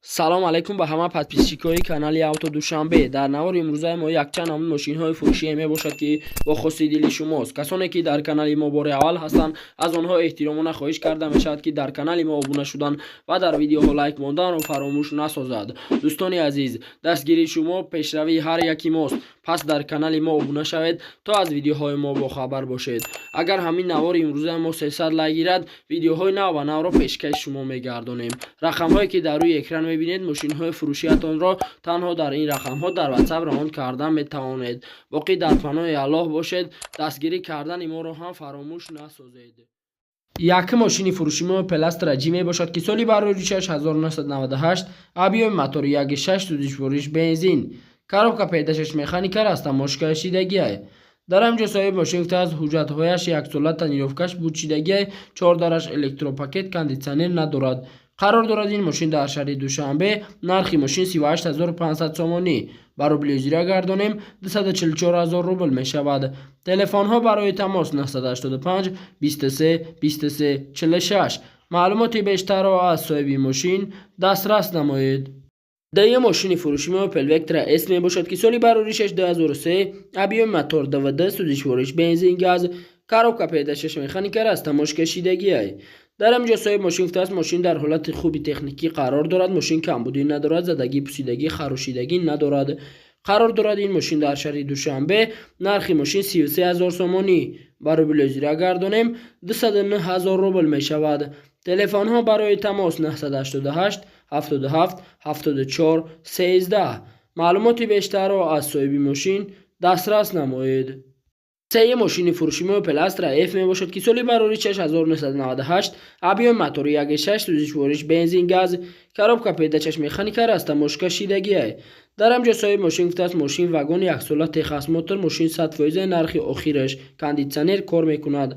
салом алайкум ба ҳама подписчикои канали Автодушанбе. Дар навори имрӯзаи мо якчанд намуд мошинҳои фурӯшие мебошад ки бо хости дили шумост. Касоне ки дар канали мо бори аввал ҳастанд, аз онҳо эҳтиромона хоҳиш карда мешавад ки дар канали мо обуна шудан ва дар видеоҳо лайк монданро фаромӯш насозад. дӯстони азиз, дастгирии шумо пешравии ҳар яки мост. пас дар канали мо обуна шавед то аз видеоҳои мо бохабар бошед. агар ҳамин навори имрӯзаи мо 300 лайк гирад, видеоҳои нав ва навро пешкаши шумо мегардонем. рақамҳое ки дар рӯи экран мебинед мошинҳои фурӯшиатонро танҳо дар ин рақамҳо дар WhatsApp раҳон кардан метавонед. боқӣ дар паноҳи Аллоҳ бошед. дастгирӣ кардани моро ҳам фаромӯш насозед. Якум мошини фурӯшии Пеластра G мебошад ки соли бароришаш 1998, объеми мотори 1.6 сӯзишвориш бензин, коробка педашаш механика растамошкашидагиай. дар ҳамҷо соҳиби мошин гуфтааст ҳуҷҷатҳояш яксола тонировкаш будшидагиай, 4 дараш электропакет кондитсионер надорад. қарор дорад ин мошин дар шаҳри Душанбе. нархи мошин 38500 сомонӣ. ба рубли узира гардонем 244000 рубл мешавад. телефонҳо барои тамос 985 23 23 46. маълумоти бештарро аз соҳиби мошин дастрас намоед. Дуюм мошини фурӯшии Opel Vectra S мебошад ки соли бароришаш 2003, объеми мотор ДВД, сӯзишвориш бензин газ, коробка педашаш механика растамошкашидагиай. дар ҳамҷо соҳиби мошин гуфтааст мошин дар ҳолати хуби техникӣ қарор дорад, мошин камбудӣ надорад, задагӣ, пусидагӣ, харушидагӣ надорад. қарор дорад ин мошин дар шаҳри Душанбе. нархи мошин 33000 сомонӣ. ба рубли узира гардонем 209000 рубл мешавад. телефонҳо барои тамос 988 77 74 13. маълумоти бештарро аз соҳиби мошин дастрас намоед. сеюм мошини фурӯшии Opel Astra F мебошад ки соли бароришаш 1998, объеми мотори 1.6 сӯзишвориш бензин газ, коробка педашаш механика растамошкашидагиай. дар ҳамҷо соҳиби мошин гуфтааст мошин вагон яксола техасмотор, мошин 100% нархи охираш, кондитсионер кор мекунад.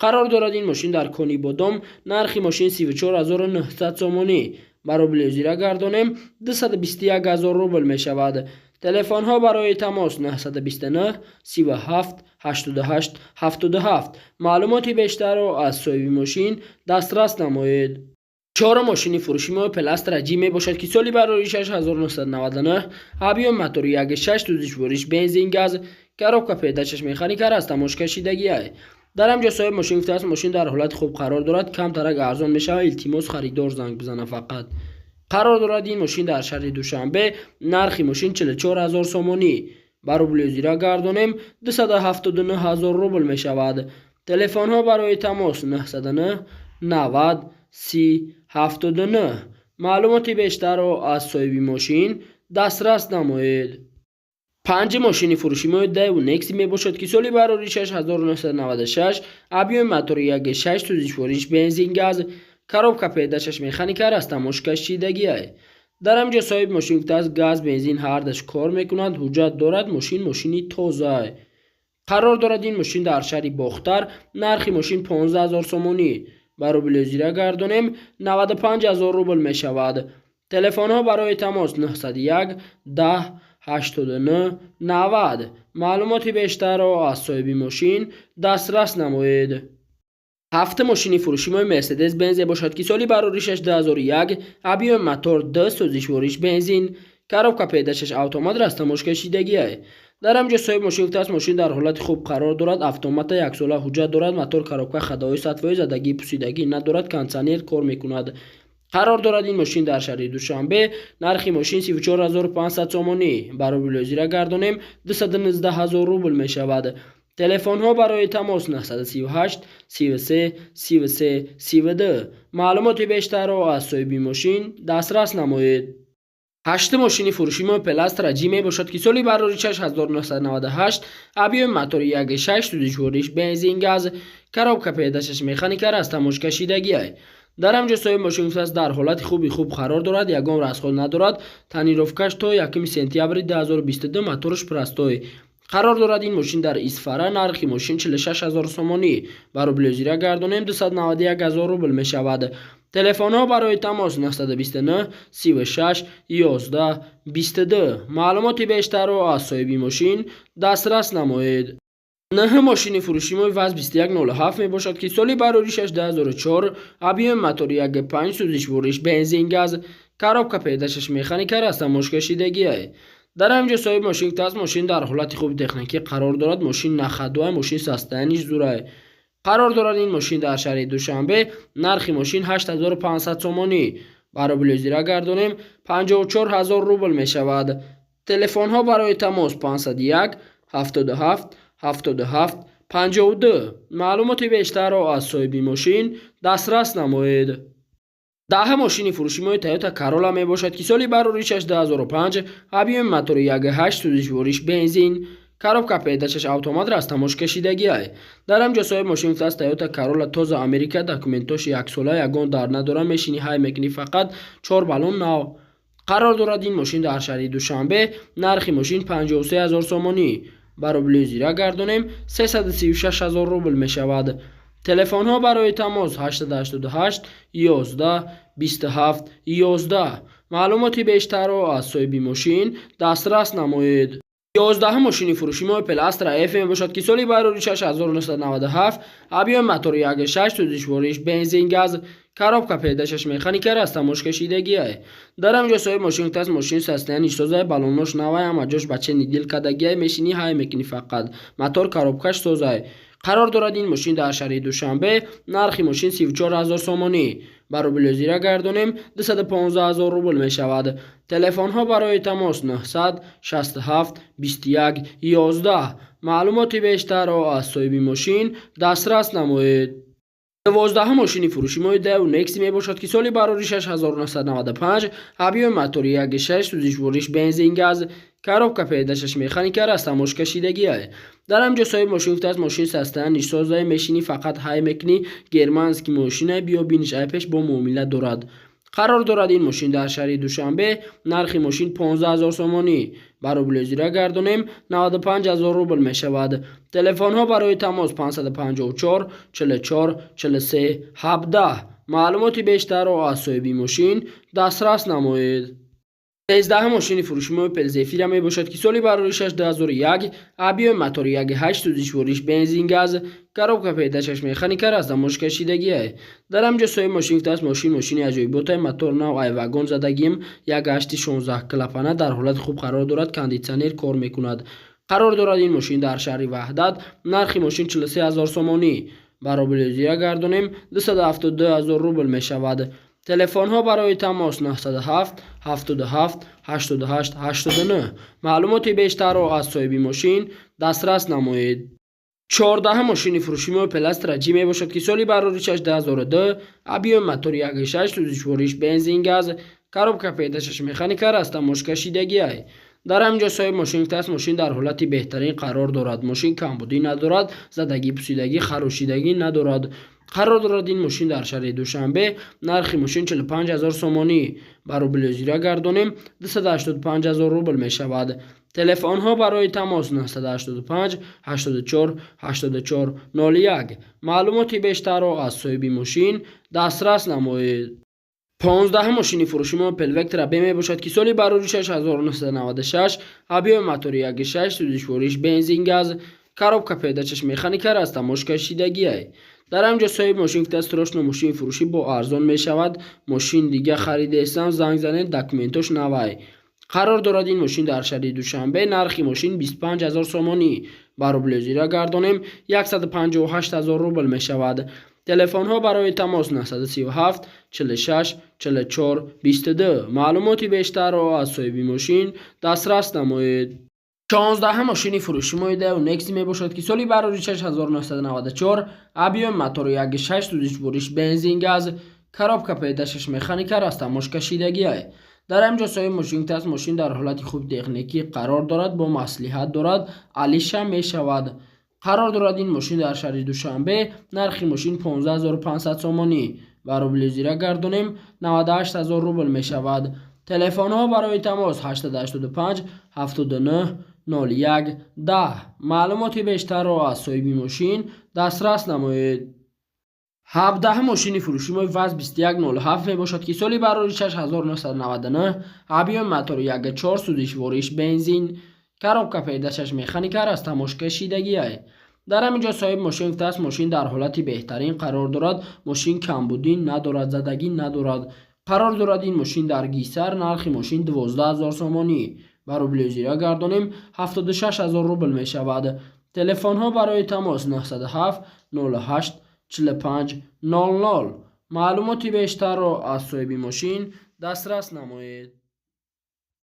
қарор дорад ин мошин дар кони бодом. нархи мошин 34900 сомонӣ. ба рубли узира гардонем 221000 рубл мешавад. телефонҳо барои тамос 929 37 88 77. маълумоти бештарро аз соҳиби мошин дастрас намоед. чорум мошини фурӯшии Opel Astra G мебошад ки соли бароришаш 1999, объеми мотори 1.6 сӯзишвориш бензин газ, коробка педашаш механика растамошкашидагиай. дар ҳамҷо соҳиби мошин гуфтааст мошин дар ҳолати хуб қарор дорад, камтарак арзон мешавад, илтимос харидор занг бизана фақат. қарор дорад ин мошин дар шаҳри Душанбе. нархи мошин 44000 сомонӣ. ба рубли узира гардонем 279000 рубл мешавад. телефонҳо барои тамос 909 90 30 79. маълумоти бештарро аз соҳиби мошин дастрас намоед. панҷум мошини фурӯшии Daewoo Nexi мебошад ки соли бароришаш 1996, объеми мотори 1.6 сӯзишвориш бензин газ, коробка педашаш механика растамошкашидагиай. дар ҳамҷо соҳиби мошин гуфтааст газ бензин ҳардаш кор мекунад, ҳуҷҷат дорад, мошини тоза. қарор дорад ин мошин дар шаҳри Бохтар. нархи мошин 15000 сомонӣ. ба рубли узира гардонем 95000 рубл мешавад. телефонҳо барои тамос 901 10 89 90. маълумоти бештарро аз соҳиби мошин дастрас намоед. ҳафтум мошини фурӯшии Mercedes-Benz бошад ки соли бароришаш 2001, объеми мотор D сӯзишвориш бензин, коробка педашаш автомат растамошкашидагиай. дар ҳамҷо соҳиби мошин гуфтааст мошин дар ҳолати хуб қарор дорад, автомата яксола ҳуҷҷат дорад, мотор коробка хадаҳои 100%, задагӣ, пусидагӣ надорад, кондитсионер кор мекунад. қарор дорад ин мошин дар шаҳри Душанбе. нархи мошин 34500 сомонӣ. ба рубли узира гардонем 219000 рубл мешавад. телефонҳо барои тамос 938 33 33 32. маълумоти бештарро аз соҳиби мошин дастрас намоед. ҳаштум мошини фурӯшии Opel Astra G мебошад ки соли бароришаш 1998, объеми мотори 1.6 сӯзишвориш бензин газ, коробка педашаш механика растамошкашидагиай. дар ҳамҷо соҳиби мошин гуфтааст дар ҳолати хуби қарор дорад, ягон расход надорад, тонировкаш то 1 сентябри 2022, мотораш простой. қарор дорад ин мошин дар Исфара. нархи мошин 46000 сомонӣ. ба рубли узира гардонем 291000 рубл мешавад. телефонҳо барои тамос 929 36 11 22. маълумоти бештарро аз соҳиби мошин дастрас намоед. Нахи мошини фурӯшии ВАЗ 2107 мебошад ки соли бароришаш 2004, объеми мотори 1.5 сӯзишвориш бензин газ, коробка педашаш механика растамош кашидагие. дар ҳаминҷо соҳиби мошин гуфтааст мошин дар ҳолати хуби техникӣ қарор дорад, мошин нахадуа, мошин состояниш зурае. қарор дорад ин мошин дар шаҳри Душанбе, нархи мошин 8500 сомонӣ. барои зира гардонем 54000 рубл мешавад. телефонҳо барои тамос 501 77 77 52. маълумоти бештарро аз соҳиби мошин дастрас намоед. даҳа мошини фурӯшимои Toyota Corolla мебошад ки соли бароришаш 2005, объеми мотори 1.8 сӯзишвориш бензин, коробка педашаш автомат растамош кашидагие. дар ҳамҷо соҳиби мошин гуфтааст Toyota Corolla тоза Америка, документош яксола, ягон дар надора, мешини ҳай мекунӣ, фақат 4 баллон нав. қарор дорад ин мошин дар шаҳри Душанбе, нархи мошин 53000 сомонӣ. барои зира гардонем 336000 рубл мешавад. телефонҳо барои тамос 888 11 27 11. маълумоти бештарро аз соҳиби мошин дастрас намоед. 11 мошини фурӯшии Opel Astra F мебошад ки соли байроришаш 1997, объеми мотори 1.6 сӯзишвориш бензин газ, коробка педашаш механика растамош кашидагие. дар ҳамҷо соҳиби мошин гуфтааст мошин состояниш созае, баллонош навае, ҳамаҷош ба чени дил кадагие, мешини ҳай мекунӣ, фақат мотор коробкаш созае. қарор дорад ин мошин дар шаҳри Душанбе, нархи мошин 34000 сомонӣ. барои зира гардонем 215000 рубл мешавад. телефонҳо барои тамос 900 67 21 11. маълумоти бештарро аз соҳиби мошин дастрас намоед. 12 мошини фурӯшимои Daewoo Nexi мебошад ки соли бароришаш 1995, объеми мотори 1.6 сӯзишвориш бензин газ, коробка педашаш механика растамош кашидагие. дар ҳамҷо соҳиби мошин гуфтааст мошин состояниш созае, мешини фақат ҳай мекунӣ, германский мошинае, биёбиниш айбеш бо муомила дорад. қарор дорад ин мошин дар шаҳри Душанбе, нархи мошин 15000 сомонӣ. барои зира гардонем 95000 рубл мешавад. телефонҳо барои тамос 554 44 43 17. маълумоти бештарро аз соҳиби мошин дастрас намоед. 13 мошини фурӯшии Opel Zafira мебошад ки соли бароришаш 2001, объеми мотори 1.8 сӯзишвориш бензин газ, коробка педашаш механика растамош кашидагие. дар ҳамҷо соҳиби мошин гуфтааст мошини аҷоиботае, мотор нав, ай вагон задагим, 1.8 16 клапана, дар ҳолати хуб қарор дорад, кондитсионер кор мекунад. қарор дорад ин мошин дар шаҳри Ваҳдат, нархи мошин 43000 сомонӣ. барои зира гардонем 272000 рубл мешавад. телефонҳо барои тамос 907 77 88 89. маълумоти бештарро аз соҳиби мошин дастрас намоед. 14 мошини фурӯшии Opel Astra G мебошад ки соли бароришаш 2002, объеми мотори 1.6 сӯзишвориш бензин газ, коробка педашаш механика растамош кашидагие. дар ҳамҷо соҳиби мошин гуфтааст мошин дар ҳолати беҳтарин қарор дорад, мошин камбудӣ надорад, задагӣ пусидагӣ, харошидагӣ надорад. қарор дорад ин мошин дар шаҳри Душанбе, нархи мошин 45000 сомонӣ. барои зира гардонем 285000 рубл мешавад. телефонҳо барои тамос 985 84 84 01. маълумоти бештарро аз соҳиби мошин дастрас намоед. 15 мошини фурӯшии Opel Vectra B мебошад ки соли бароришаш 1996, объеми мотори 1.6 сӯзишвориш бензин газ, коробка педашаш механика растамош кашидагие. дар ҳамҷо соҳиби мошин гуфтааст срочно мошини фурӯшӣ бо арзон мешавад, мошин дига харидестам, занг занед, документош навай. қарор дорад ин мошин дар шаҳри Душанбе, нархи мошин 25000 сомонӣ. барои зира гардонем 158000 рубл мешавад. телефонҳо барои тамос 937 46 44 22. маълумоти бештарро аз соҳиби мошин дастрас намоед. 16 мошини фурӯшии Daewoo Nexi мебошад ки соли бароришаш 1994, объеми мотори 1.6 сӯзишвориш бензин газ, коробка педашаш механика растамош кашидагие. дар ҳамҷо соҳиби мошин гуфтааст мошин дар ҳолати хуби техникӣ қарор дорад, бо маслиҳат дорад, алиша мешавад. қарор дорад ин мошин дар шаҳри Душанбе, нархи мошин 15500 сомонӣ. барои зира гардонем 98000 рубл мешавад. телефонҳо барои тамос 885 79 01 10. маълумоти бештарро аз соҳиби мошин дастрас намоед. 17 мошини фурӯшии ВАЗ 2107 мебошад ки соли бароришаш 1999, объеми мотори 1.4 сӯзишвориш бензин, коробка педашаш механика растамош кашидагие. дар ҳаминҷо соҳиби мошин гуфтааст мошин дар ҳолати беҳтарин қарор дорад, мошин камбудӣ надорад, задагӣ надорад. қарор дорад ин мошин дар гисар нархи мошин 12000 сомонӣ. ба рубли зира гардонем 76000 рубл мешавад. телефонҳо барои тамос 907 08 45 00. маълумоти бештарро аз соҳиби мошин дастрас намоед.